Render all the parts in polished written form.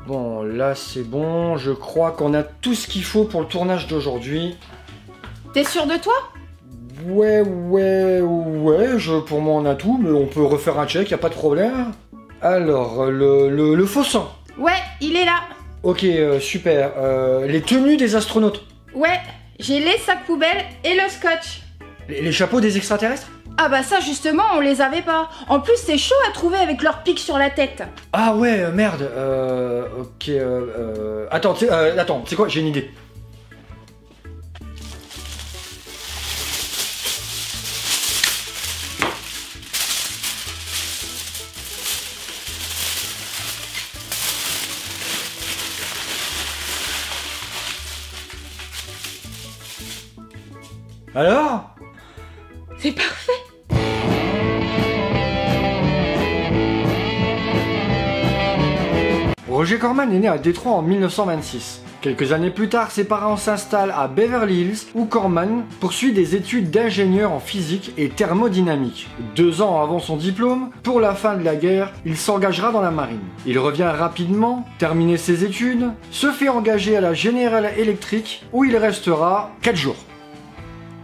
Bon, là c'est bon, je crois qu'on a tout ce qu'il faut pour le tournage d'aujourd'hui. T'es sûr de toi? Ouais, pour moi on a tout, mais on peut refaire un check, y a pas de problème. Alors, le faux sang. Ouais, il est là. Ok, super. Les tenues des astronautes. Ouais, j'ai les sacs poubelles et le scotch. Les chapeaux des extraterrestres? Ah bah ça justement, on les avait pas. En plus, c'est chaud à trouver avec leur pic sur la tête. Ah ouais, merde. Ok, Attends, tu sais quoi, j'ai une idée. Alors? C'est parfait. Roger Corman est né à Détroit en 1926. Quelques années plus tard, ses parents s'installent à Beverly Hills où Corman poursuit des études d'ingénieur en physique et thermodynamique. 2 ans avant son diplôme, pour la fin de la guerre, il s'engagera dans la marine. Il revient rapidement, terminer ses études, se fait engager à la General Electric où il restera 4 jours.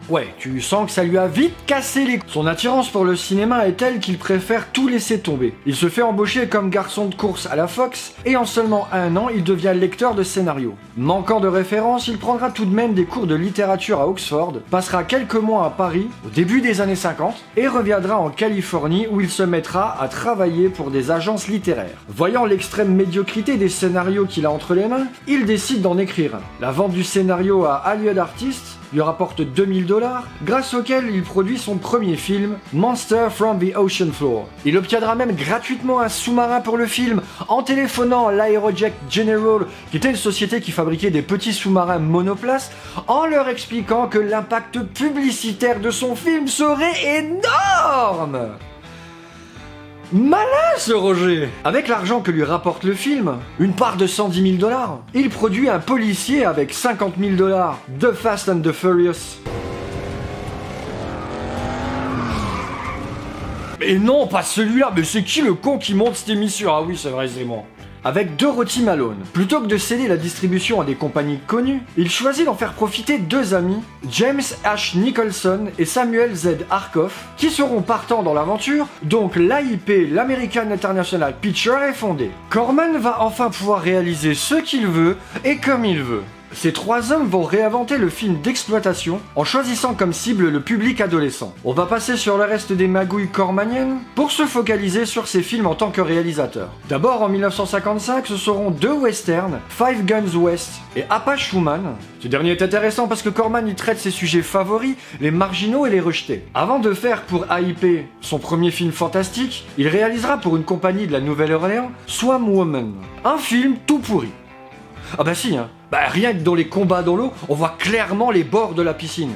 Ouais, tu sens que ça lui a vite cassé les... Son attirance pour le cinéma est telle qu'il préfère tout laisser tomber. Il se fait embaucher comme garçon de course à la Fox, et en seulement 1 an, il devient lecteur de scénario. Manquant de référence, il prendra tout de même des cours de littérature à Oxford, passera quelques mois à Paris, au début des années 50, et reviendra en Californie où il se mettra à travailler pour des agences littéraires. Voyant l'extrême médiocrité des scénarios qu'il a entre les mains, il décide d'en écrire un. La vente du scénario à Hollywood Artists lui rapporte $2000, grâce auquel il produit son premier film, Monster from the Ocean Floor. Il obtiendra même gratuitement un sous-marin pour le film, en téléphonant à l'Aerojet General, qui était une société qui fabriquait des petits sous-marins monoplaces, en leur expliquant que l'impact publicitaire de son film serait énorme. Malin ce Roger! Avec l'argent que lui rapporte le film, une part de $110 000, il produit un policier avec $50 000, The Fast and the Furious. Mais non, pas celui-là, mais c'est qui le con qui monte cette émission? Ah oui, c'est vrai, c'est moi. Avec Dorothy Malone. Plutôt que de céder la distribution à des compagnies connues, il choisit d'en faire profiter 2 amis, James H. Nicholson et Samuel Z. Arkoff, qui seront partants dans l'aventure, donc l'AIP, l'American International Picture, est fondée. Corman va enfin pouvoir réaliser ce qu'il veut et comme il veut. Ces 3 hommes vont réinventer le film d'exploitation en choisissant comme cible le public adolescent. On va passer sur le reste des magouilles cormaniennes pour se focaliser sur ses films en tant que réalisateur. D'abord en 1955, ce seront 2 westerns, Five Guns West et Apache Woman. Ce dernier est intéressant parce que Corman y traite ses sujets favoris, les marginaux et les rejetés. Avant de faire pour AIP son premier film fantastique, il réalisera pour une compagnie de la Nouvelle-Orléans Swam Woman, un film tout pourri. Ah bah si, hein. Bah rien que dans les combats dans l'eau, on voit clairement les bords de la piscine.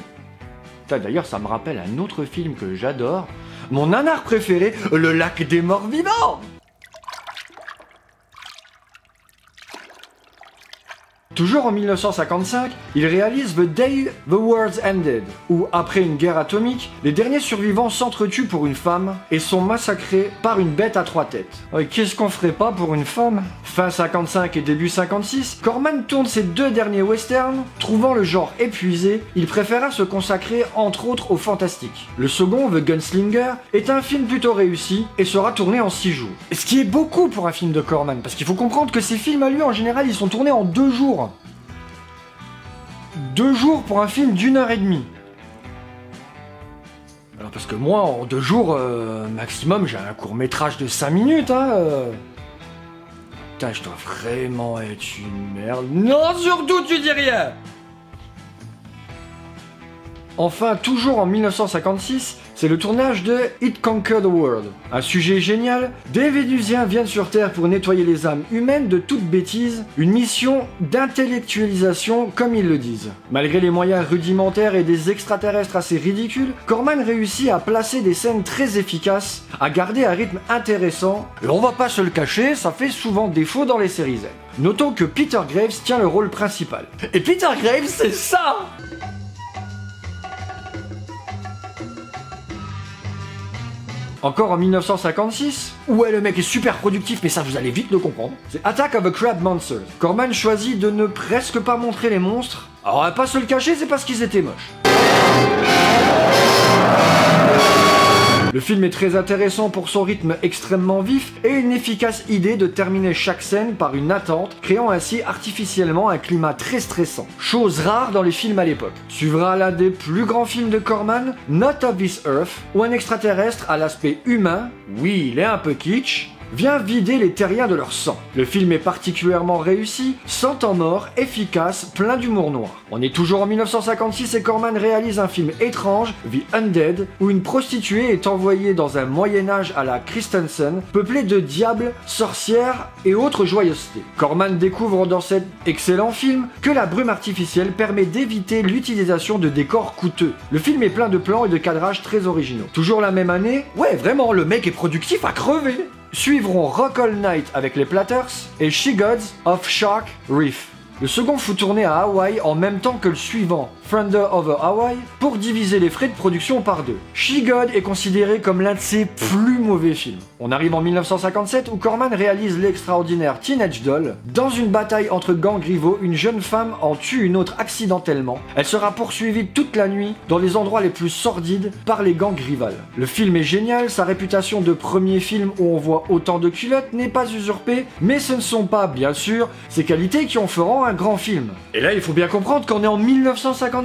D'ailleurs, ça me rappelle un autre film que j'adore, mon nanar préféré, Le Lac des Morts Vivants. Toujours en 1955, il réalise The Day the World Ended, où, après une guerre atomique, les derniers survivants s'entretuent pour une femme et sont massacrés par une bête à 3 têtes. Qu'est-ce qu'on ferait pas pour une femme? Fin 55 et début 56, Corman tourne ses 2 derniers westerns. Trouvant le genre épuisé, il préféra se consacrer entre autres au fantastique. Le second, The Gunslinger, est un film plutôt réussi et sera tourné en 6 jours. Ce qui est beaucoup pour un film de Corman, parce qu'il faut comprendre que ces films à lui, en général, ils sont tournés en 2 jours. 2 jours pour un film d'1h30. Alors parce que moi, en 2 jours, maximum, j'ai un court-métrage de 5 minutes, hein. Putain, je dois vraiment être une merde. Non, surtout, tu dis rien. Enfin, toujours en 1956, c'est le tournage de It Conquer the World. Un sujet génial, des Vénusiens viennent sur Terre pour nettoyer les âmes humaines de toute bêtise, une mission d'intellectualisation comme ils le disent. Malgré les moyens rudimentaires et des extraterrestres assez ridicules, Corman réussit à placer des scènes très efficaces, à garder un rythme intéressant, et on va pas se le cacher, ça fait souvent défaut dans les séries Z. Notons que Peter Graves tient le rôle principal. Et Peter Graves, c'est ça! Encore en 1956, ouais le mec est super productif mais ça vous allez vite le comprendre, c'est Attack of the Crab Monsters. Corman choisit de ne presque pas montrer les monstres, alors on va pas se le cacher, c'est parce qu'ils étaient moches. Le film est très intéressant pour son rythme extrêmement vif et une efficace idée de terminer chaque scène par une attente, créant ainsi artificiellement un climat très stressant. Chose rare dans les films à l'époque. Suivra l'un des plus grands films de Corman, Not of This Earth, où un extraterrestre à l'aspect humain, oui il est un peu kitsch, vient vider les terriens de leur sang. Le film est particulièrement réussi, sans temps mort, efficace, plein d'humour noir. On est toujours en 1956 et Corman réalise un film étrange, The Undead, où une prostituée est envoyée dans un Moyen-Âge à la Christensen, peuplé de diables, sorcières et autres joyeusetés. Corman découvre dans cet excellent film que la brume artificielle permet d'éviter l'utilisation de décors coûteux. Le film est plein de plans et de cadrages très originaux. Toujours la même année, ouais vraiment, le mec est productif à crever. Suivront Rock All Night avec les Platters et She Gods of Shark Reef. Le second fut tourné à Hawaï en même temps que le suivant, Thunder Over Hawaii, pour diviser les frais de production par deux. She God est considéré comme l'un de ses plus mauvais films. On arrive en 1957 où Corman réalise l'extraordinaire Teenage Doll. Dans une bataille entre gangs rivaux, une jeune femme en tue une autre accidentellement. Elle sera poursuivie toute la nuit dans les endroits les plus sordides par les gangs rivales. Le film est génial, sa réputation de premier film où on voit autant de culottes n'est pas usurpée, mais ce ne sont pas, bien sûr, ses qualités qui en feront un grand film. Et là, il faut bien comprendre qu'on est en 1957,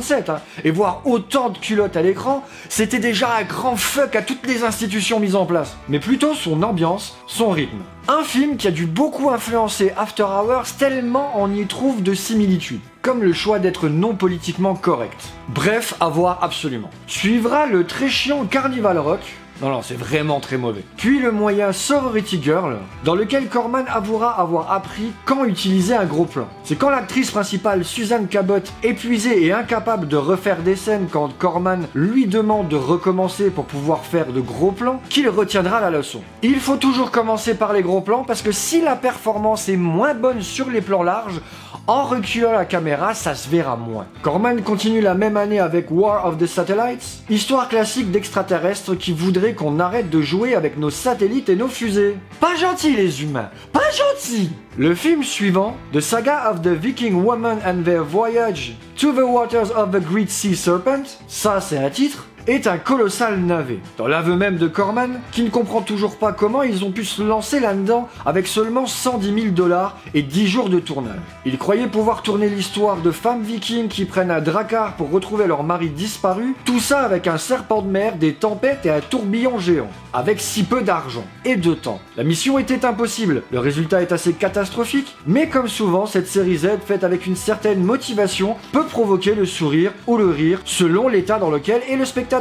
et voir autant de culottes à l'écran, c'était déjà un grand fuck à toutes les institutions mises en place. Mais plutôt son ambiance, son rythme. Un film qui a dû beaucoup influencer After Hours tellement on y trouve de similitudes, comme le choix d'être non politiquement correct. Bref, à voir absolument. Suivra le très chiant Carnival Rock. Non, c'est vraiment très mauvais. Puis le moyen Sorority Girl, dans lequel Corman avouera avoir appris quand utiliser un gros plan. C'est quand l'actrice principale Suzanne Cabot, épuisée et incapable de refaire des scènes quand Corman lui demande de recommencer pour pouvoir faire de gros plans, qu'il retiendra la leçon. Il faut toujours commencer par les gros plans parce que si la performance est moins bonne sur les plans larges, en reculant la caméra, ça se verra moins. Corman continue la même année avec War of the Satellites, histoire classique d'extraterrestres qui voudraient qu'on arrête de jouer avec nos satellites et nos fusées. Pas gentil les humains, pas gentil. Le film suivant, The Saga of the Viking Woman and Their Voyage to the Waters of the Great Sea Serpent, ça c'est un titre, est un colossal navet. Dans l'aveu même de Corman, qui ne comprend toujours pas comment ils ont pu se lancer là-dedans avec seulement 110 000 $ et 10 jours de tournage. Ils croyaient pouvoir tourner l'histoire de femmes vikings qui prennent un drakkar pour retrouver leur mari disparu, tout ça avec un serpent de mer, des tempêtes et un tourbillon géant. Avec si peu d'argent et de temps. La mission était impossible, le résultat est assez catastrophique, mais comme souvent, cette série Z faite avec une certaine motivation peut provoquer le sourire ou le rire selon l'état dans lequel est le spectateur.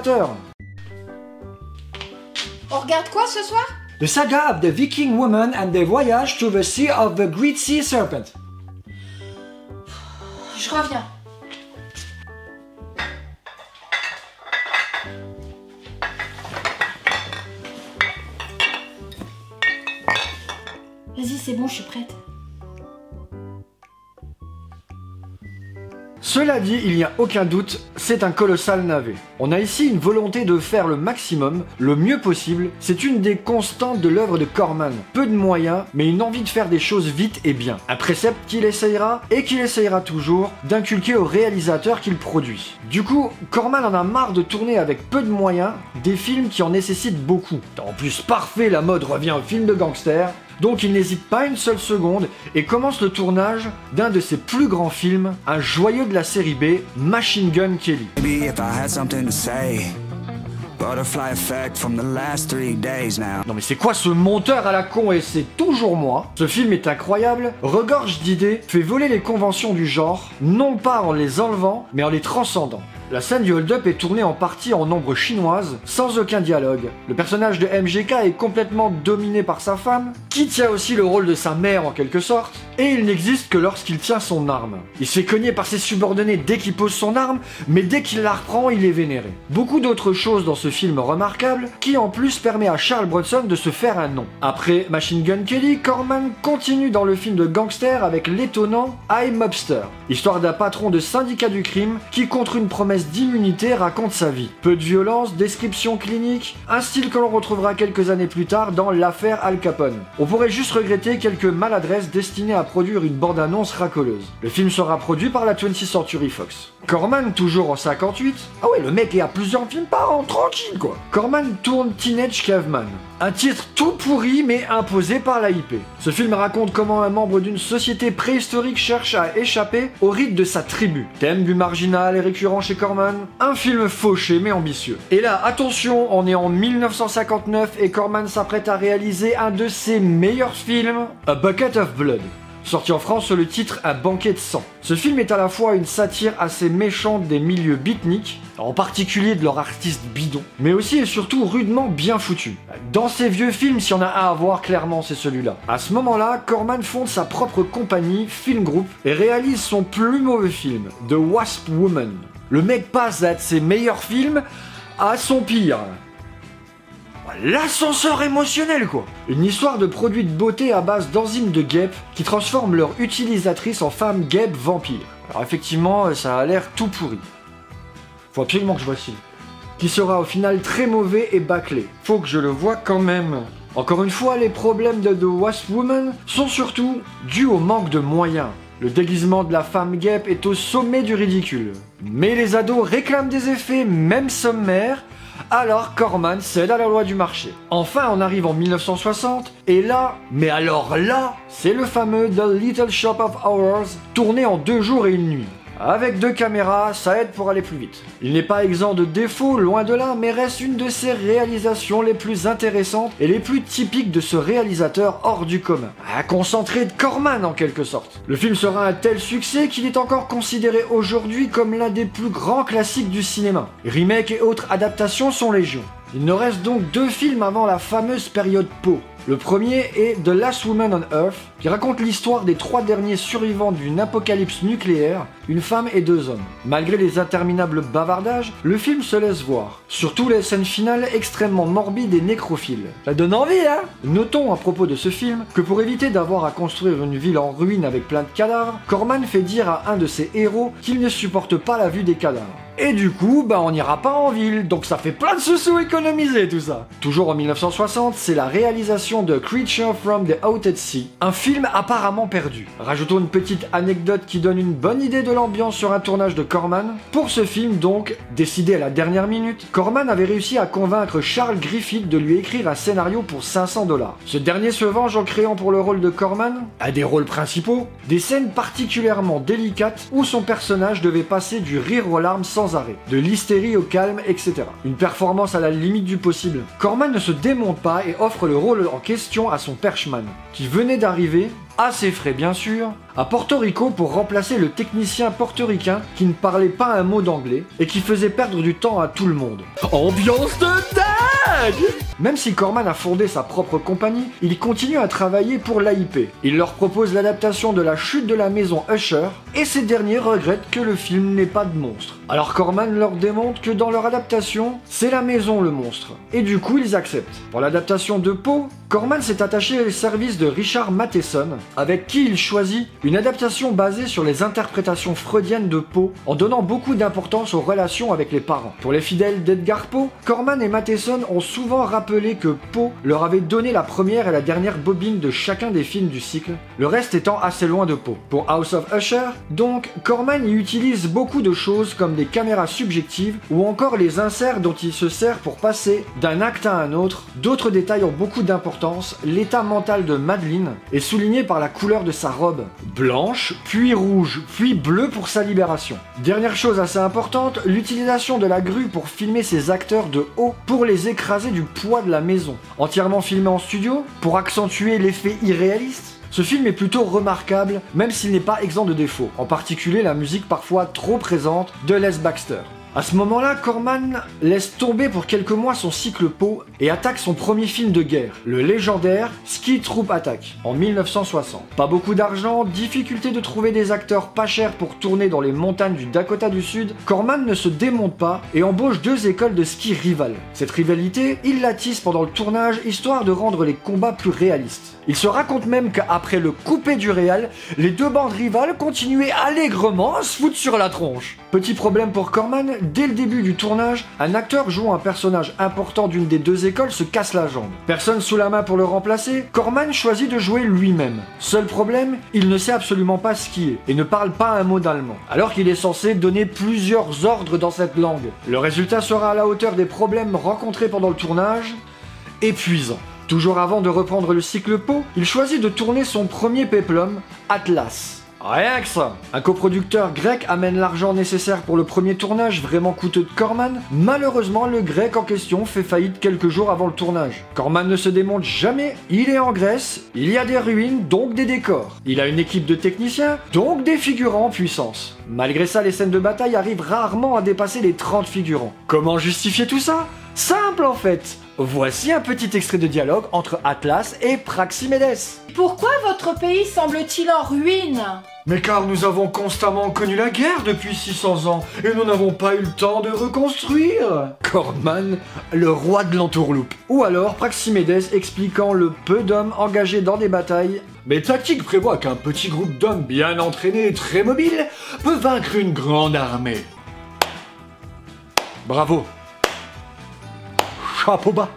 On regarde quoi ce soir? The Saga of the Viking Woman and their Voyage to the Sea of the Great Sea Serpent. Je reviens. Vas-y, c'est bon, je suis prête. Cela dit, il n'y a aucun doute, c'est un colossal navet. On a ici une volonté de faire le maximum, le mieux possible, c'est une des constantes de l'œuvre de Corman. Peu de moyens, mais une envie de faire des choses vite et bien. Un précepte qu'il essayera, et qu'il essayera toujours, d'inculquer au réalisateur qu'il produit. Du coup, Corman en a marre de tourner avec peu de moyens, des films qui en nécessitent beaucoup. En plus, parfait, la mode revient au film de gangster. Donc il n'hésite pas une seule seconde et commence le tournage d'un de ses plus grands films, un joyeux de la série B, Machine Gun Kelly. Non mais c'est quoi ce monteur à la con et c'est toujours moi. Ce film est incroyable, regorge d'idées, fait voler les conventions du genre, non pas en les enlevant, mais en les transcendant. La scène du hold-up est tournée en partie en ombre chinoise, sans aucun dialogue. Le personnage de MGK est complètement dominé par sa femme, qui tient aussi le rôle de sa mère en quelque sorte, et il n'existe que lorsqu'il tient son arme. Il se fait cogner par ses subordonnés dès qu'il pose son arme, mais dès qu'il la reprend, il est vénéré. Beaucoup d'autres choses dans ce film remarquable, qui en plus permet à Charles Bronson de se faire un nom. Après Machine Gun Kelly, Corman continue dans le film de gangster avec l'étonnant I'm Mobster, histoire d'un patron de syndicat du crime qui, contre une promesse promesse d'immunité raconte sa vie. Peu de violence, description clinique, un style que l'on retrouvera quelques années plus tard dans l'affaire Al Capone. On pourrait juste regretter quelques maladresses destinées à produire une bande-annonce racoleuse. Le film sera produit par la 20th Century Fox. Corman, toujours en 58. Ah ouais, le mec est à plusieurs films par an, tranquille quoi. Corman tourne Teenage Caveman. Un titre tout pourri mais imposé par la IP. Ce film raconte comment un membre d'une société préhistorique cherche à échapper au rite de sa tribu. Thème du marginal est récurrent chez Corman. Un film fauché mais ambitieux. Et là, attention, on est en 1959 et Corman s'apprête à réaliser un de ses meilleurs films, A Bucket of Blood. Sorti en France sous le titre Un banquet de sang. Ce film est à la fois une satire assez méchante des milieux beatniks, en particulier de leurs artistes bidons, mais aussi et surtout rudement bien foutu. Dans ces vieux films, s'il y en a un à voir, clairement c'est celui-là. À ce moment-là, Corman fonde sa propre compagnie, Film Group, et réalise son plus mauvais film, The Wasp Woman. Le mec passe de ses meilleurs films à son pire. L'ascenseur émotionnel quoi. Une histoire de produits de beauté à base d'enzymes de guêpes qui transforment leur utilisatrice en femme guêpe vampire. Alors effectivement, ça a l'air tout pourri. Faut absolument que je voie ci. Qui sera au final très mauvais et bâclé. Faut que je le voie quand même. Encore une fois, les problèmes de The Wasp Woman sont surtout dus au manque de moyens. Le déguisement de la femme guêpe est au sommet du ridicule. Mais les ados réclament des effets, même sommaires, alors Corman cède à la loi du marché. Enfin, on arrive en 1960, et là, mais alors là, c'est le fameux The Little Shop of Horrors, tourné en 2 jours et 1 nuit. Avec 2 caméras, ça aide pour aller plus vite. Il n'est pas exempt de défauts, loin de là, mais reste une de ses réalisations les plus intéressantes et les plus typiques de ce réalisateur hors du commun. Un concentré de Corman en quelque sorte. Le film sera un tel succès qu'il est encore considéré aujourd'hui comme l'un des plus grands classiques du cinéma. Remakes et autres adaptations sont légion. Il ne reste donc 2 films avant la fameuse période Poe. Le premier est The Last Woman on Earth, qui raconte l'histoire des 3 derniers survivants d'une apocalypse nucléaire, une femme et 2 hommes. Malgré les interminables bavardages, le film se laisse voir. Surtout les scènes finales extrêmement morbides et nécrophiles. Ça donne envie, hein? Notons à propos de ce film que pour éviter d'avoir à construire une ville en ruine avec plein de cadavres, Corman fait dire à un de ses héros qu'il ne supporte pas la vue des cadavres. Et du coup, on n'ira pas en ville, donc ça fait plein de sous économisés tout ça. Toujours en 1960, c'est la réalisation de Creature from the Outer Sea, un film apparemment perdu. Rajoutons une petite anecdote qui donne une bonne idée de l'ambiance sur un tournage de Corman. Pour ce film donc, décidé à la dernière minute, Corman avait réussi à convaincre Charles Griffith de lui écrire un scénario pour 500 $. Ce dernier se venge en créant pour le rôle de Corman, à des rôles principaux, des scènes particulièrement délicates où son personnage devait passer du rire aux larmes sans arrêt, de l'hystérie au calme, etc. Une performance à la limite du possible. Corman ne se démonte pas et offre le rôle en question à son perchman, qui venait d'arriver, à ses frais bien sûr, à Porto Rico pour remplacer le technicien portoricain qui ne parlait pas un mot d'anglais et qui faisait perdre du temps à tout le monde. Ambiance de dingue! Même si Corman a fondé sa propre compagnie, il continue à travailler pour l'AIP. Il leur propose l'adaptation de La chute de la maison Usher, et ces derniers regrettent que le film n'ait pas de monstre. Alors Corman leur démontre que dans leur adaptation, c'est la maison le monstre. Et du coup, ils acceptent. Pour l'adaptation de Poe, Corman s'est attaché au service de Richard Matheson, avec qui il choisit une adaptation basée sur les interprétations freudiennes de Poe, en donnant beaucoup d'importance aux relations avec les parents. Pour les fidèles d'Edgar Poe, Corman et Matheson ont souvent rappelé que Poe leur avait donné la première et la dernière bobine de chacun des films du cycle, le reste étant assez loin de Poe. Pour House of Usher, donc, Corman y utilise beaucoup de choses comme des caméras subjectives ou encore les inserts dont il se sert pour passer d'un acte à un autre. D'autres détails ont beaucoup d'importance. L'état mental de Madeleine est souligné par la couleur de sa robe, blanche, puis rouge, puis bleue pour sa libération. Dernière chose assez importante, l'utilisation de la grue pour filmer ses acteurs de haut pour les écraser du poids de la maison. Entièrement filmé en studio, pour accentuer l'effet irréaliste. Ce film est plutôt remarquable, même s'il n'est pas exempt de défauts, en particulier la musique parfois trop présente de Les Baxter. À ce moment-là, Corman laisse tomber pour quelques mois son cycle Poe et attaque son premier film de guerre, le légendaire Ski Troop Attack, en 1960. Pas beaucoup d'argent, difficulté de trouver des acteurs pas chers pour tourner dans les montagnes du Dakota du Sud, Corman ne se démonte pas et embauche 2 écoles de ski rivales. Cette rivalité, il la tisse pendant le tournage histoire de rendre les combats plus réalistes. Il se raconte même qu'après le coupé du réal, les deux bandes rivales continuaient allègrement à se foutre sur la tronche. Petit problème pour Corman, dès le début du tournage, un acteur jouant un personnage important d'une des deux écoles se casse la jambe. Personne sous la main pour le remplacer, Corman choisit de jouer lui-même. Seul problème, il ne sait absolument pas skier et ne parle pas un mot d'allemand, alors qu'il est censé donner plusieurs ordres dans cette langue. Le résultat sera à la hauteur des problèmes rencontrés pendant le tournage, épuisant. Toujours avant de reprendre le cycle Poe, il choisit de tourner son premier péplum, Atlas. Rien que ça. Un coproducteur grec amène l'argent nécessaire pour le premier tournage vraiment coûteux de Corman. Malheureusement, le grec en question fait faillite quelques jours avant le tournage. Corman ne se démonte jamais, il est en Grèce, il y a des ruines, donc des décors. Il a une équipe de techniciens, donc des figurants en puissance. Malgré ça, les scènes de bataille arrivent rarement à dépasser les 30 figurants. Comment justifier tout ça ? Simple en fait. Voici un petit extrait de dialogue entre Atlas et Praximédès. Pourquoi votre pays semble-t-il en ruine? Mais car nous avons constamment connu la guerre depuis 600 ans et nous n'avons pas eu le temps de reconstruire. Corman, le roi de l'entourloupe. Ou alors Praximédès expliquant le peu d'hommes engagés dans des batailles. Mes tactiques prévoient qu'un petit groupe d'hommes bien entraînés et très mobiles peut vaincre une grande armée. Bravo. Chapeau bas.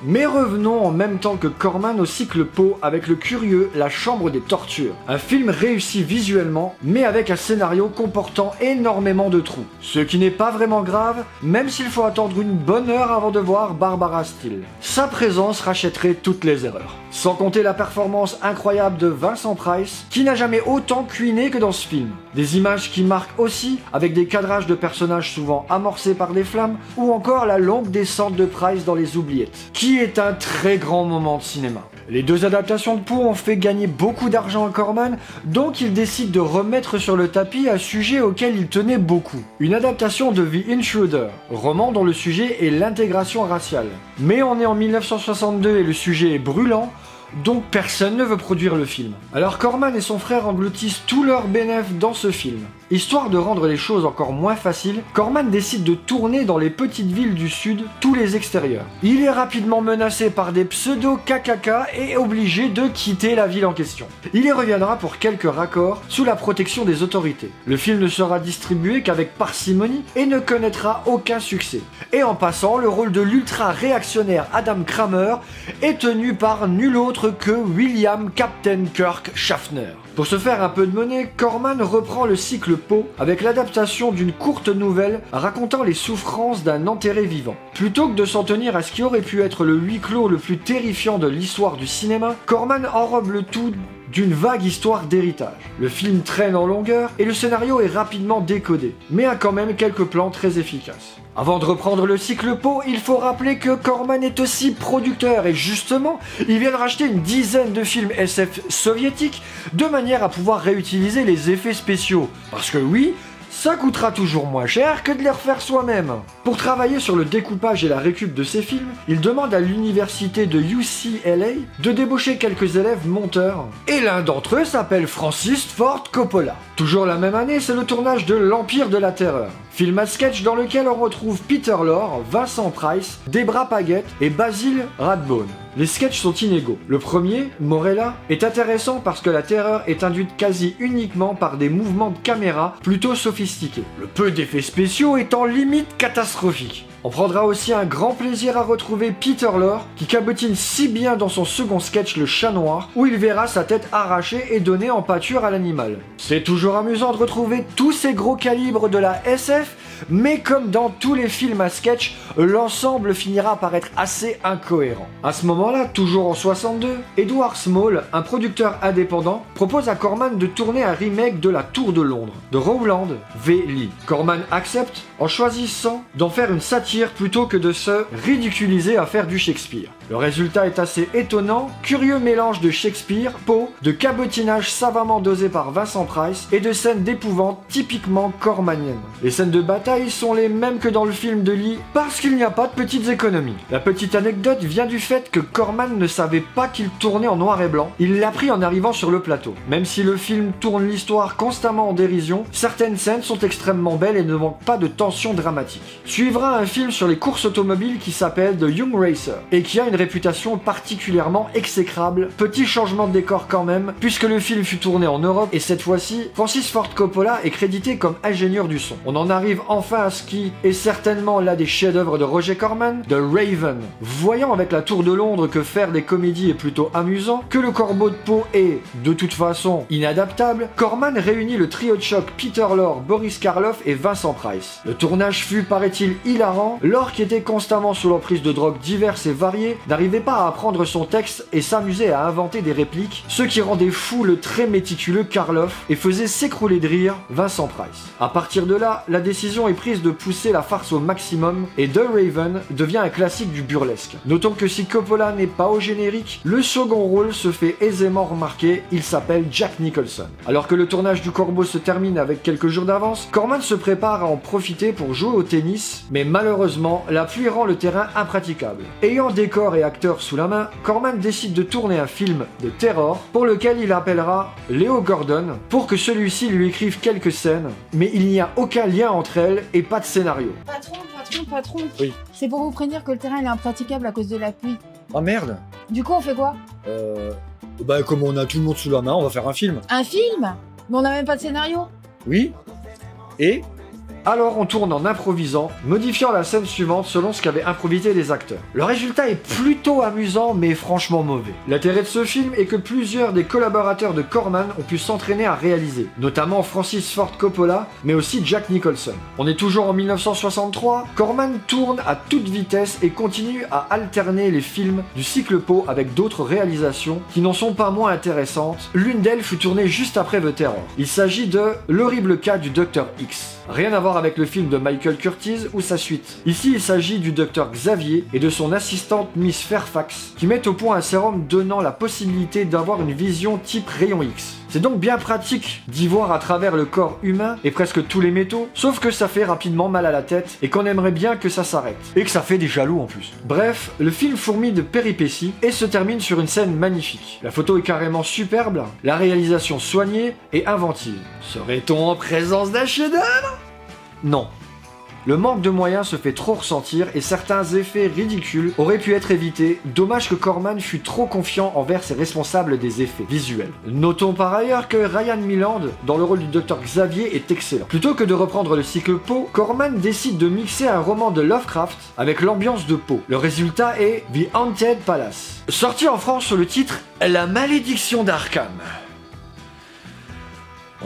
Mais revenons en même temps que Corman au cycle Poe avec le curieux La Chambre des Tortures. Un film réussi visuellement, mais avec un scénario comportant énormément de trous. Ce qui n'est pas vraiment grave, même s'il faut attendre une bonne heure avant de voir Barbara Steele. Sa présence rachèterait toutes les erreurs. Sans compter la performance incroyable de Vincent Price, qui n'a jamais autant cuiné que dans ce film. Des images qui marquent aussi, avec des cadrages de personnages souvent amorcés par des flammes, ou encore la longue descente de Price dans Les Oubliettes, qui est un très grand moment de cinéma. Les deux adaptations de Poe ont fait gagner beaucoup d'argent à Corman, donc il décide de remettre sur le tapis un sujet auquel il tenait beaucoup. Une adaptation de The Intruder, roman dont le sujet est l'intégration raciale. Mais on est en 1962 et le sujet est brûlant, donc personne ne veut produire le film. Alors Corman et son frère engloutissent tous leurs bénéfices dans ce film. Histoire de rendre les choses encore moins faciles, Corman décide de tourner dans les petites villes du sud tous les extérieurs. Il est rapidement menacé par des pseudo-KKK et est obligé de quitter la ville en question. Il y reviendra pour quelques raccords sous la protection des autorités. Le film ne sera distribué qu'avec parcimonie et ne connaîtra aucun succès. Et en passant, le rôle de l'ultra-réactionnaire Adam Kramer est tenu par nul autre que William Captain Kirk Schaffner. Pour se faire un peu de monnaie, Corman reprend le cycle Poe avec l'adaptation d'une courte nouvelle racontant les souffrances d'un enterré vivant. Plutôt que de s'en tenir à ce qui aurait pu être le huis clos le plus terrifiant de l'histoire du cinéma, Corman enrobe le tout d'une vague histoire d'héritage. Le film traîne en longueur et le scénario est rapidement décodé, mais a quand même quelques plans très efficaces. Avant de reprendre le cycle Poe, il faut rappeler que Corman est aussi producteur et justement, il vient de racheter une dizaine de films SF soviétiques de manière à pouvoir réutiliser les effets spéciaux. Parce que oui, ça coûtera toujours moins cher que de les refaire soi-même. Pour travailler sur le découpage et la récup de ces films, il demande à l'université de UCLA de débaucher quelques élèves monteurs. Et l'un d'entre eux s'appelle Francis Ford Coppola. Toujours la même année, c'est le tournage de L'Empire de la Terreur. Film à sketch dans lequel on retrouve Peter Lorre, Vincent Price, Debra Paget et Basil Rathbone. Les sketchs sont inégaux. Le premier, Morella, est intéressant parce que la terreur est induite quasi uniquement par des mouvements de caméra plutôt sophistiqués. Le peu d'effets spéciaux étant limite catastrophique. On prendra aussi un grand plaisir à retrouver Peter Lorre qui cabotine si bien dans son second sketch Le Chat Noir où il verra sa tête arrachée et donnée en pâture à l'animal. C'est toujours amusant de retrouver tous ces gros calibres de la SF, mais comme dans tous les films à sketch, l'ensemble finira par être assez incohérent. À ce moment-là, toujours en 62, Edward Small, un producteur indépendant, propose à Corman de tourner un remake de La Tour de Londres, de Rowland V. Lee. Corman accepte en choisissant d'en faire une satire plutôt que de se ridiculiser à faire du Shakespeare. Le résultat est assez étonnant, curieux mélange de Shakespeare, Poe, de cabotinage savamment dosé par Vincent Price et de scènes d'épouvante typiquement cormaniennes. Les scènes de bataille sont les mêmes que dans le film de Lee parce qu'il n'y a pas de petites économies. La petite anecdote vient du fait que Corman ne savait pas qu'il tournait en noir et blanc, il l'a appris en arrivant sur le plateau. Même si le film tourne l'histoire constamment en dérision, certaines scènes sont extrêmement belles et ne manquent pas de tension dramatique. Suivra un film sur les courses automobiles qui s'appelle The Young Racer et qui a une une réputation particulièrement exécrable. Petit changement de décor quand même, puisque le film fut tourné en Europe, et cette fois-ci, Francis Ford Coppola est crédité comme ingénieur du son. On en arrive enfin à ce qui est certainement l'un des chefs-d'œuvre de Roger Corman, The Raven. Voyant avec La Tour de Londres que faire des comédies est plutôt amusant, que Le Corbeau de Pau est, de toute façon, inadaptable, Corman réunit le trio de choc Peter Lorre, Boris Karloff et Vincent Price. Le tournage fut, paraît-il, hilarant. Lorre, qui était constamment sous l'emprise de drogues diverses et variées, n'arrivait pas à apprendre son texte et s'amusait à inventer des répliques, ce qui rendait fou le très méticuleux Karloff et faisait s'écrouler de rire Vincent Price. À partir de là, la décision est prise de pousser la farce au maximum et The Raven devient un classique du burlesque. Notons que si Coppola n'est pas au générique, le second rôle se fait aisément remarquer, il s'appelle Jack Nicholson. Alors que le tournage du Corbeau se termine avec quelques jours d'avance, Corman se prépare à en profiter pour jouer au tennis, mais malheureusement, la pluie rend le terrain impraticable. Ayant décor et acteurs sous la main, Corman décide de tourner un film de terror pour lequel il appellera Leo Gordon pour que celui-ci lui écrive quelques scènes, mais il n'y a aucun lien entre elles et pas de scénario. Patron. Oui. C'est pour vous prévenir que le terrain est impraticable à cause de la pluie. Oh merde. Du coup, on fait quoi? Bah comme on a tout le monde sous la main, on va faire un film. Un film? Mais on n'a même pas de scénario. Oui. Et alors on tourne en improvisant, modifiant la scène suivante selon ce qu'avaient improvisé les acteurs. Le résultat est plutôt amusant mais franchement mauvais. L'intérêt de ce film est que plusieurs des collaborateurs de Corman ont pu s'entraîner à réaliser, notamment Francis Ford Coppola, mais aussi Jack Nicholson. On est toujours en 1963, Corman tourne à toute vitesse et continue à alterner les films du cycle Poe avec d'autres réalisations qui n'en sont pas moins intéressantes. L'une d'elles fut tournée juste après The Terror. Il s'agit de L'horrible cas du Dr X. Rien à voir avec le film de Michael Curtiz ou sa suite. Ici, il s'agit du docteur Xavier et de son assistante Miss Fairfax qui mettent au point un sérum donnant la possibilité d'avoir une vision type rayon X. C'est donc bien pratique d'y voir à travers le corps humain et presque tous les métaux, sauf que ça fait rapidement mal à la tête et qu'on aimerait bien que ça s'arrête. Et que ça fait des jaloux en plus. Bref, le film fourmille de péripéties et se termine sur une scène magnifique. La photo est carrément superbe, la réalisation soignée et inventive. Serait-on en présence d'un chef-d'œuvre ? Non. Le manque de moyens se fait trop ressentir et certains effets ridicules auraient pu être évités. Dommage que Corman fût trop confiant envers ses responsables des effets visuels. Notons par ailleurs que Ryan Milland, dans le rôle du docteur Xavier, est excellent. Plutôt que de reprendre le cycle Poe, Corman décide de mixer un roman de Lovecraft avec l'ambiance de Poe. Le résultat est The Haunted Palace. Sorti en France sous le titre La malédiction d'Arkham.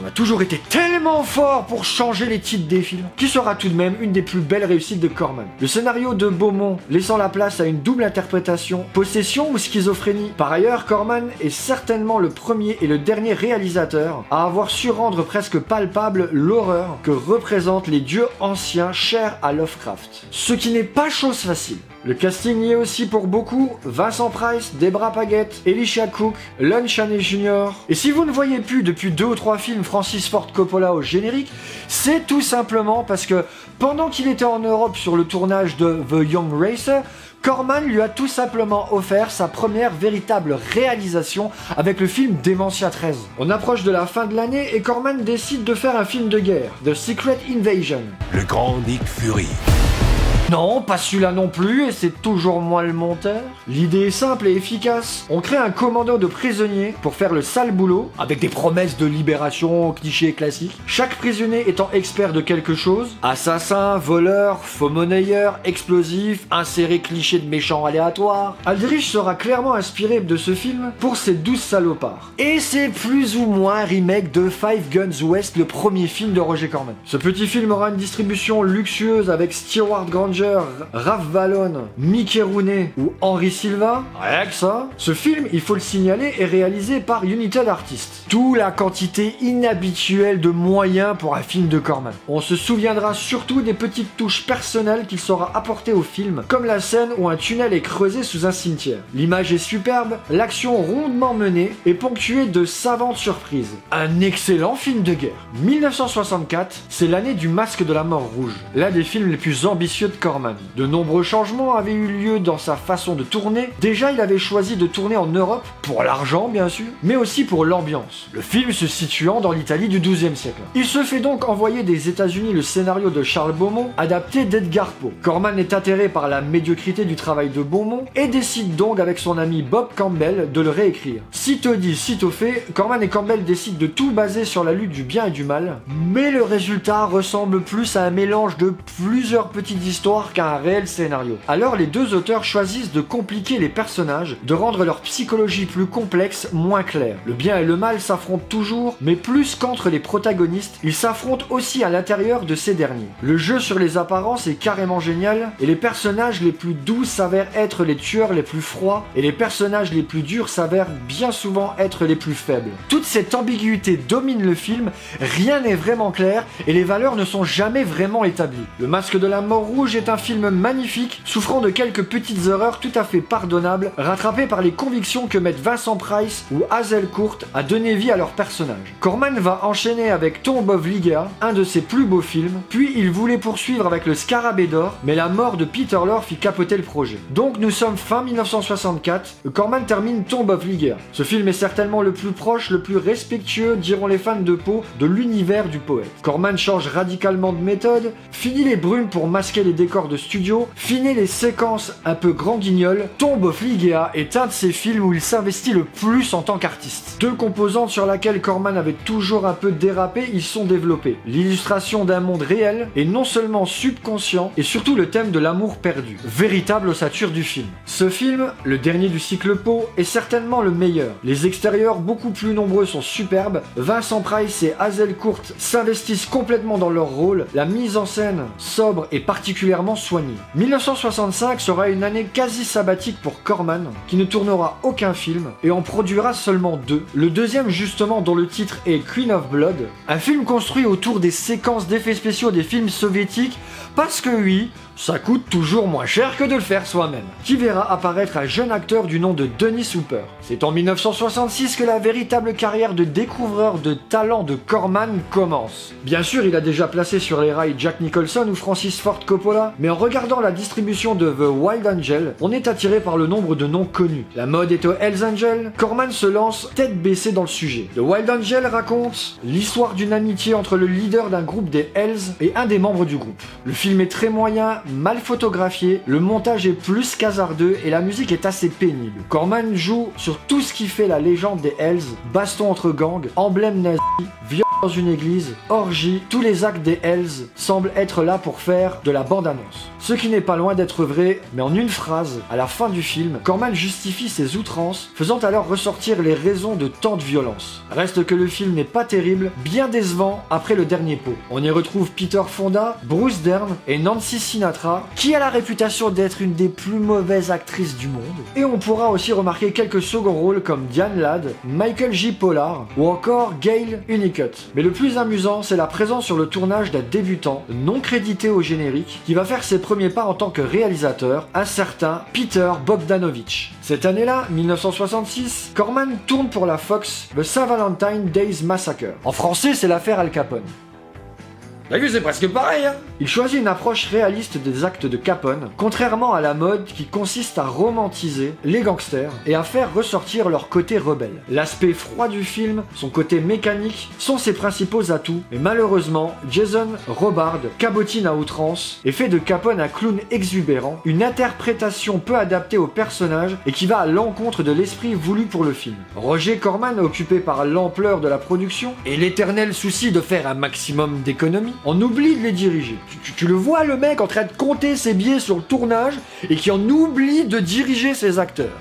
On a toujours été tellement fort pour changer les titres des films, qui sera tout de même une des plus belles réussites de Corman. Le scénario de Beaumont laissant la place à une double interprétation, possession ou schizophrénie. Par ailleurs, Corman est certainement le premier et le dernier réalisateur à avoir su rendre presque palpable l'horreur que représentent les dieux anciens chers à Lovecraft. Ce qui n'est pas chose facile. Le casting y est aussi pour beaucoup, Vincent Price, Debra Paget, Elisha Cook, Lon Chaney Jr. Et si vous ne voyez plus depuis 2 ou 3 films Francis Ford Coppola au générique, c'est tout simplement parce que pendant qu'il était en Europe sur le tournage de The Young Racer, Corman lui a tout simplement offert sa première véritable réalisation avec le film Dementia 13. On approche de la fin de l'année et Corman décide de faire un film de guerre, The Secret Invasion. Le grand Nick Fury. Non, pas celui-là non plus, et c'est toujours moi le monteur. L'idée est simple et efficace. On crée un commando de prisonniers pour faire le sale boulot, avec des promesses de libération, clichés classiques. Chaque prisonnier étant expert de quelque chose. Assassin, voleur, faux monnayeur, explosif, inséré cliché de méchants aléatoires. Aldrich sera clairement inspiré de ce film pour ses 12 salopards. Et c'est plus ou moins un remake de Five Guns West, le premier film de Roger Corman. Ce petit film aura une distribution luxueuse avec Stewart Granger, Ralph Vallon, Mickey Rooney ou Henry Silva. Rien que ça. Ce film, il faut le signaler, est réalisé par United Artists. D'où la quantité inhabituelle de moyens pour un film de Corman. On se souviendra surtout des petites touches personnelles qu'il saura apporter au film, comme la scène où un tunnel est creusé sous un cimetière. L'image est superbe, l'action rondement menée et ponctuée de savantes surprises. Un excellent film de guerre. 1964, c'est l'année du Masque de la Mort Rouge, l'un des films les plus ambitieux de Corman. Corman. De nombreux changements avaient eu lieu dans sa façon de tourner. Déjà, il avait choisi de tourner en Europe, pour l'argent bien sûr, mais aussi pour l'ambiance. Le film se situant dans l'Italie du XIIe siècle. Il se fait donc envoyer des États-Unis le scénario de Charles Beaumont, adapté d'Edgar Poe. Corman est atterré par la médiocrité du travail de Beaumont et décide donc avec son ami Bob Campbell de le réécrire. Sitôt dit, sitôt fait, Corman et Campbell décident de tout baser sur la lutte du bien et du mal, mais le résultat ressemble plus à un mélange de plusieurs petites histoires qu'à un réel scénario. Alors les deux auteurs choisissent de compliquer les personnages, de rendre leur psychologie plus complexe, moins claire. Le bien et le mal s'affrontent toujours, mais plus qu'entre les protagonistes, ils s'affrontent aussi à l'intérieur de ces derniers. Le jeu sur les apparences est carrément génial, et les personnages les plus doux s'avèrent être les tueurs les plus froids, et les personnages les plus durs s'avèrent bien souvent être les plus faibles. Toute cette ambiguïté domine le film, rien n'est vraiment clair, et les valeurs ne sont jamais vraiment établies. Le Masque de la Mort Rouge est un film magnifique, souffrant de quelques petites erreurs tout à fait pardonnables, rattrapées par les convictions que mettent Vincent Price ou Hazel Court à donner vie à leur personnage. Corman va enchaîner avec Tomb of Ligeia, un de ses plus beaux films, puis il voulait poursuivre avec Le Scarabée d'Or, mais la mort de Peter Lorre fit capoter le projet. Donc nous sommes fin 1964, Corman termine Tomb of Ligeia. Ce film est certainement le plus proche, le plus respectueux, diront les fans de Poe, de l'univers du poète. Corman change radicalement de méthode, finit les brumes pour masquer les décors de studio, finit les séquences un peu grand guignol. Tomb of Ligeia est un de ces films où il s'investit le plus en tant qu'artiste. Deux composantes sur laquelle Corman avait toujours un peu dérapé, ils sont développés. L'illustration d'un monde réel, et non seulement subconscient, et surtout le thème de l'amour perdu, véritable ossature du film. Ce film, le dernier du cycle Poe, est certainement le meilleur. Les extérieurs beaucoup plus nombreux sont superbes, Vincent Price et Hazel Court s'investissent complètement dans leur rôle, la mise en scène sobre et particulièrement soignée. 1965 sera une année quasi sabbatique pour Corman, qui ne tournera aucun film et en produira seulement deux. Le deuxième justement dont le titre est Queen of Blood, un film construit autour des séquences d'effets spéciaux des films soviétiques, parce que oui, ça coûte toujours moins cher que de le faire soi-même. Qui verra apparaître un jeune acteur du nom de Dennis Hooper. C'est en 1966 que la véritable carrière de découvreur de talent de Corman commence. Bien sûr, il a déjà placé sur les rails Jack Nicholson ou Francis Ford Coppola, mais en regardant la distribution de The Wild Angel, on est attiré par le nombre de noms connus. La mode est aux Hells Angels, Corman se lance tête baissée dans le sujet. The Wild Angel raconte l'histoire d'une amitié entre le leader d'un groupe des Hells et un des membres du groupe. Le film est très moyen, mal photographié, le montage est plus qu'hasardeux et la musique est assez pénible. Corman joue sur tout ce qui fait la légende des Hells, baston entre gangs, emblème nazi, viol dans une église, orgie, tous les actes des Hells semblent être là pour faire de la bande-annonce. Ce qui n'est pas loin d'être vrai, mais en une phrase, à la fin du film, Corman justifie ses outrances, faisant alors ressortir les raisons de tant de violence. Reste que le film n'est pas terrible, bien décevant après le dernier Poe. On y retrouve Peter Fonda, Bruce Dern et Nancy Sinatra, qui a la réputation d'être une des plus mauvaises actrices du monde. Et on pourra aussi remarquer quelques seconds rôles comme Diane Ladd, Michael J. Pollard ou encore Gail Hunnicutt. Mais le plus amusant, c'est la présence sur le tournage d'un débutant, non crédité au générique, qui va faire ses premiers pas en tant que réalisateur, un certain Peter Bogdanovich. Cette année-là, 1966, Corman tourne pour la Fox The St. Valentine Days Massacre. En français, c'est l'affaire Al Capone. T'as vu, c'est presque pareil, hein. Il choisit une approche réaliste des actes de Capone, contrairement à la mode qui consiste à romantiser les gangsters et à faire ressortir leur côté rebelle. L'aspect froid du film, son côté mécanique, sont ses principaux atouts, mais malheureusement, Jason Robard cabotine à outrance et fait de Capone un clown exubérant, une interprétation peu adaptée au personnage et qui va à l'encontre de l'esprit voulu pour le film. Roger Corman, occupé par l'ampleur de la production et l'éternel souci de faire un maximum d'économies, on oublie de les diriger. Tu le vois, le mec en train de compter ses billets sur le tournage et qui en oublie de diriger ses acteurs.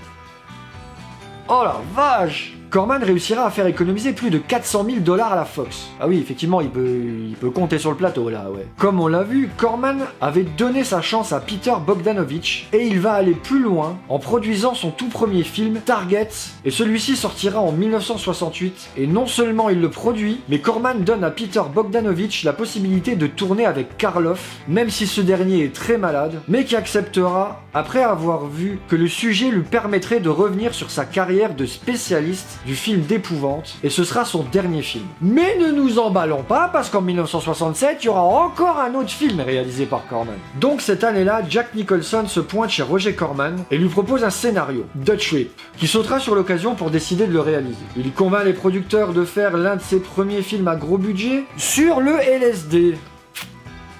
Oh la vache! Corman réussira à faire économiser plus de 400 000 $ à la Fox. Ah oui, effectivement, il peut compter sur le plateau là, ouais. Comme on l'a vu, Corman avait donné sa chance à Peter Bogdanovich et il va aller plus loin en produisant son tout premier film, Target, et celui-ci sortira en 1968. Et non seulement il le produit, mais Corman donne à Peter Bogdanovich la possibilité de tourner avec Karloff, même si ce dernier est très malade, mais qui acceptera après avoir vu que le sujet lui permettrait de revenir sur sa carrière de spécialiste du film d'épouvante, et ce sera son dernier film. Mais ne nous emballons pas, parce qu'en 1967, il y aura encore un autre film réalisé par Corman. Donc cette année-là, Jack Nicholson se pointe chez Roger Corman et lui propose un scénario, The Trip, qui sautera sur l'occasion pour décider de le réaliser. Il convainc les producteurs de faire l'un de ses premiers films à gros budget sur le LSD.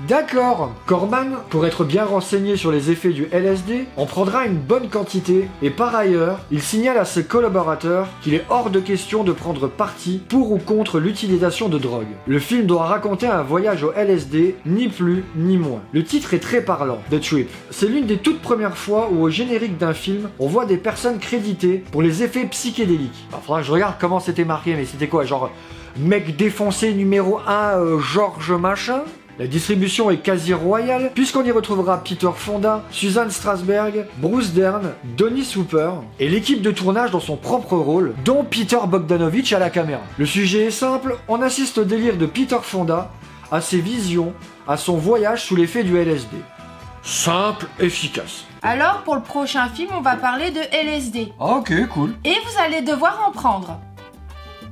D'accord, Corman, pour être bien renseigné sur les effets du LSD, en prendra une bonne quantité et par ailleurs, il signale à ses collaborateurs qu'il est hors de question de prendre parti pour ou contre l'utilisation de drogue. Le film doit raconter un voyage au LSD, ni plus ni moins. Le titre est très parlant, The Trip. C'est l'une des toutes premières fois où au générique d'un film, on voit des personnes créditées pour les effets psychédéliques. Alors, faudra que je regarde comment c'était marqué, mais c'était quoi, genre mec défoncé numéro 1, Georges machin? La distribution est quasi royale, puisqu'on y retrouvera Peter Fonda, Susan Strasberg, Bruce Dern, Dennis Hooper, et l'équipe de tournage dans son propre rôle, dont Peter Bogdanovich à la caméra. Le sujet est simple, on assiste au délire de Peter Fonda, à ses visions, à son voyage sous l'effet du LSD. Simple, efficace. Alors, pour le prochain film, on va parler de LSD. Ok, cool. Et vous allez devoir en prendre.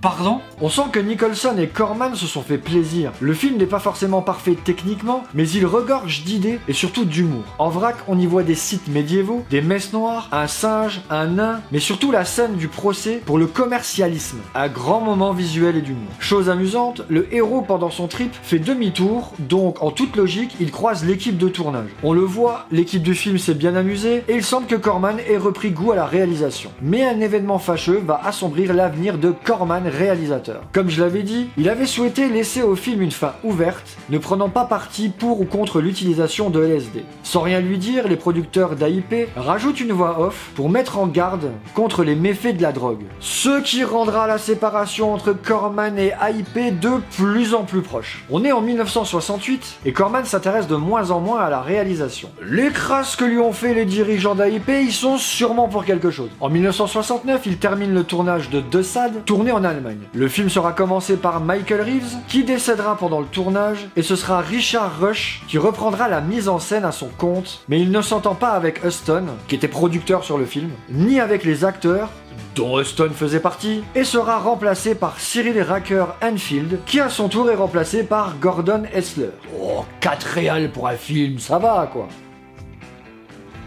Pardon? On sent que Nicholson et Corman se sont fait plaisir. Le film n'est pas forcément parfait techniquement, mais il regorge d'idées et surtout d'humour. En vrac, on y voit des sites médiévaux, des messes noires, un singe, un nain, mais surtout la scène du procès pour le commercialisme. Un grand moment visuel et d'humour. Chose amusante, le héros pendant son trip fait demi-tour, donc en toute logique, il croise l'équipe de tournage. On le voit, l'équipe du film s'est bien amusée et il semble que Corman ait repris goût à la réalisation. Mais un événement fâcheux va assombrir l'avenir de Corman réalisateur. Comme je l'avais dit, il avait souhaité laisser au film une fin ouverte, ne prenant pas parti pour ou contre l'utilisation de LSD. Sans rien lui dire, les producteurs d'AIP rajoutent une voix off pour mettre en garde contre les méfaits de la drogue. Ce qui rendra la séparation entre Corman et AIP de plus en plus proche. On est en 1968 et Corman s'intéresse de moins en moins à la réalisation. Les crasses que lui ont fait les dirigeants d'AIP, ils sont sûrement pour quelque chose. En 1969, il termine le tournage de The Sad, tourné en Allemagne. Le film sera commencé par Michael Reeves, qui décédera pendant le tournage, et ce sera Richard Rush qui reprendra la mise en scène à son compte, mais il ne s'entend pas avec Huston, qui était producteur sur le film, ni avec les acteurs, dont Huston faisait partie, et sera remplacé par Cyril Racker-Enfield, qui à son tour est remplacé par Gordon Hessler. Oh, 4 réals pour un film, ça va quoi.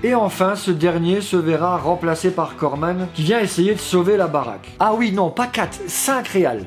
Et enfin, ce dernier se verra remplacé par Corman, qui vient essayer de sauver la baraque. Ah oui, non, pas 4, 5 réals.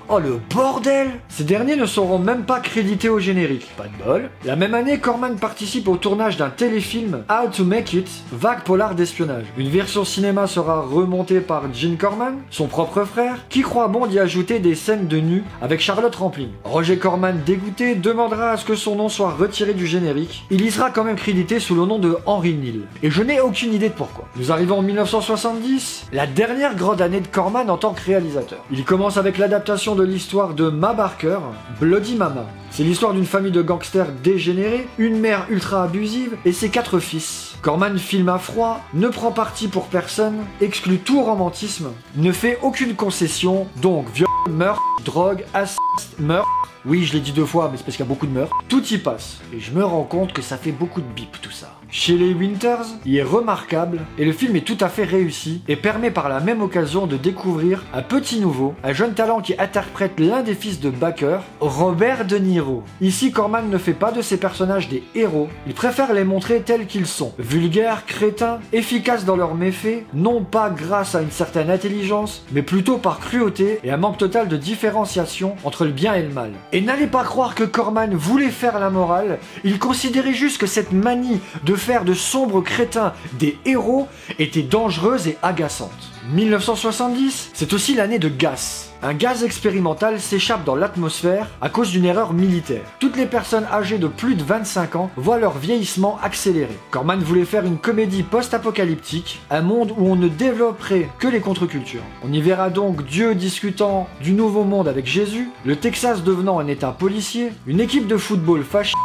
Oh le bordel! Ces derniers ne seront même pas crédités au générique. Pas de bol. La même année, Corman participe au tournage d'un téléfilm, How to Make It, vague polar d'espionnage. Une version cinéma sera remontée par Gene Corman, son propre frère, qui croit bon d'y ajouter des scènes de nu avec Charlotte Rampling. Roger Corman, dégoûté, demandera à ce que son nom soit retiré du générique. Il y sera quand même crédité sous le nom de Henry Neal. Et je n'ai aucune idée de pourquoi. Nous arrivons en 1970, la dernière grande année de Corman en tant que réalisateur. Il commence avec l'adaptation de l'histoire de Ma Barker, Bloody Mama. C'est l'histoire d'une famille de gangsters dégénérés, une mère ultra abusive et ses 4 fils. Corman filme à froid, ne prend parti pour personne, exclut tout romantisme, ne fait aucune concession, donc viol, meurtre, drogue, assist, meurtre. Oui, je l'ai dit 2 fois, mais c'est parce qu'il y a beaucoup de meurtres. Tout y passe. Et je me rends compte que ça fait beaucoup de bip tout ça. Shelley Winters y est remarquable et le film est tout à fait réussi et permet par la même occasion de découvrir un petit nouveau, un jeune talent qui interprète l'un des fils de Baker, Robert De Niro. Ici, Corman ne fait pas de ses personnages des héros, il préfère les montrer tels qu'ils sont. Vulgaires, crétins, efficaces dans leurs méfaits, non pas grâce à une certaine intelligence, mais plutôt par cruauté et un manque total de différenciation entre le bien et le mal. Et n'allez pas croire que Corman voulait faire la morale, il considérait juste que cette manie de faire de sombres crétins des héros était dangereuse et agaçante. 1970, c'est aussi l'année de Gas. Un gaz expérimental s'échappe dans l'atmosphère à cause d'une erreur militaire. Toutes les personnes âgées de plus de 25 ans voient leur vieillissement accéléré. Corman voulait faire une comédie post-apocalyptique, un monde où on ne développerait que les contre-cultures. On y verra donc Dieu discutant du nouveau monde avec Jésus, le Texas devenant un état policier, une équipe de football fasciste,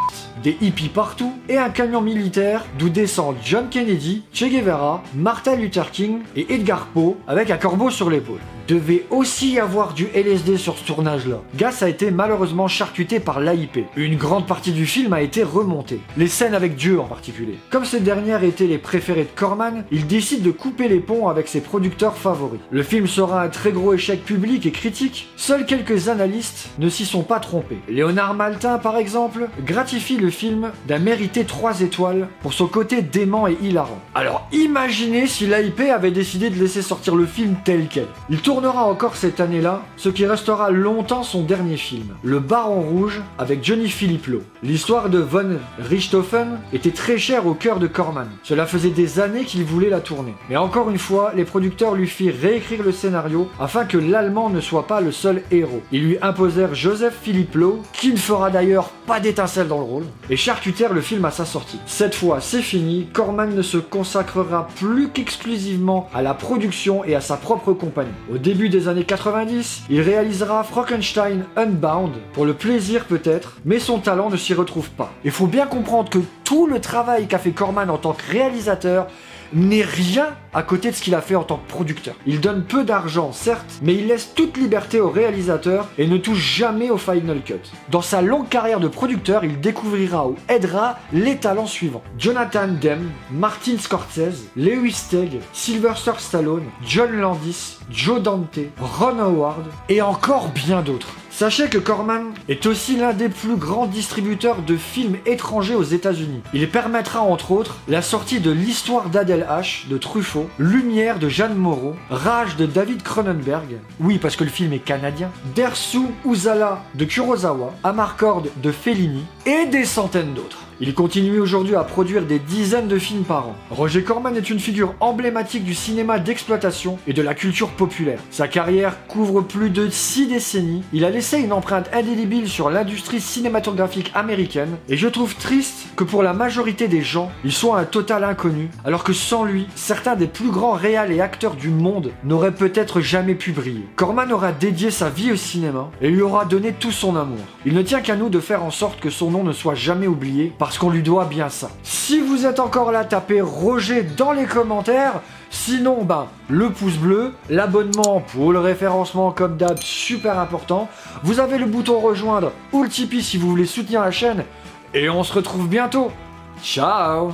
des hippies partout, et un camion militaire d'où descendent John Kennedy, Che Guevara, Martin Luther King et Edgar Poe avec un corbeau sur l'épaule. devait aussi y avoir du LSD sur ce tournage-là. Gas a été malheureusement charcuté par l'AIP. Une grande partie du film a été remontée. Les scènes avec Dieu en particulier. Comme ces dernières étaient les préférées de Corman, il décide de couper les ponts avec ses producteurs favoris. Le film sera un très gros échec public et critique. Seuls quelques analystes ne s'y sont pas trompés. Léonard Maltin, par exemple, gratifie le film d'un mérité 3 étoiles pour son côté dément et hilarant. Alors imaginez si l'AIP avait décidé de laisser sortir le film tel quel. Il tournera encore cette année-là, ce qui restera longtemps son dernier film, Le Baron Rouge, avec Johnny Philippe Lowe. L'histoire de von Richthofen était très chère au cœur de Corman. Cela faisait des années qu'il voulait la tourner. Mais encore une fois, les producteurs lui firent réécrire le scénario afin que l'Allemand ne soit pas le seul héros. Ils lui imposèrent Joseph Philippe Lowe, qui ne fera d'ailleurs pas d'étincelle dans le rôle, et charcutèrent le film à sa sortie. Cette fois, c'est fini, Corman ne se consacrera plus qu'exclusivement à la production et à sa propre compagnie. Au début des années 90, il réalisera Frankenstein Unbound, pour le plaisir peut-être, mais son talent ne s'y retrouve pas. Il faut bien comprendre que tout le travail qu'a fait Corman en tant que réalisateur n'est rien à côté de ce qu'il a fait en tant que producteur. Il donne peu d'argent, certes, mais il laisse toute liberté au réalisateur et ne touche jamais au final cut. Dans sa longue carrière de producteur, il découvrira ou aidera les talents suivants: Jonathan Demme, Martin Scorsese, Lewis Tegg, Sylvester Stallone, John Landis, Joe Dante, Ron Howard et encore bien d'autres. Sachez que Corman est aussi l'un des plus grands distributeurs de films étrangers aux États-Unis. Il permettra entre autres la sortie de L'Histoire d'Adèle H de Truffaut, Lumière de Jeanne Moreau, Rage de David Cronenberg, oui parce que le film est canadien, Dersu Uzala de Kurosawa, Amarcord de Fellini et des centaines d'autres. Il continue aujourd'hui à produire des dizaines de films par an. Roger Corman est une figure emblématique du cinéma d'exploitation et de la culture populaire. Sa carrière couvre plus de 6 décennies. Il a laissé une empreinte indélébile sur l'industrie cinématographique américaine et je trouve triste que pour la majorité des gens, il soit un total inconnu, alors que sans lui, certains des plus grands réals et acteurs du monde n'auraient peut-être jamais pu briller. Corman aura dédié sa vie au cinéma et lui aura donné tout son amour. Il ne tient qu'à nous de faire en sorte que son nom ne soit jamais oublié, parce qu'on lui doit bien ça. Si vous êtes encore là, tapez Roger dans les commentaires. Sinon, le pouce bleu, l'abonnement pour le référencement comme d'hab, super important. Vous avez le bouton rejoindre ou le Tipeee si vous voulez soutenir la chaîne. Et on se retrouve bientôt. Ciao!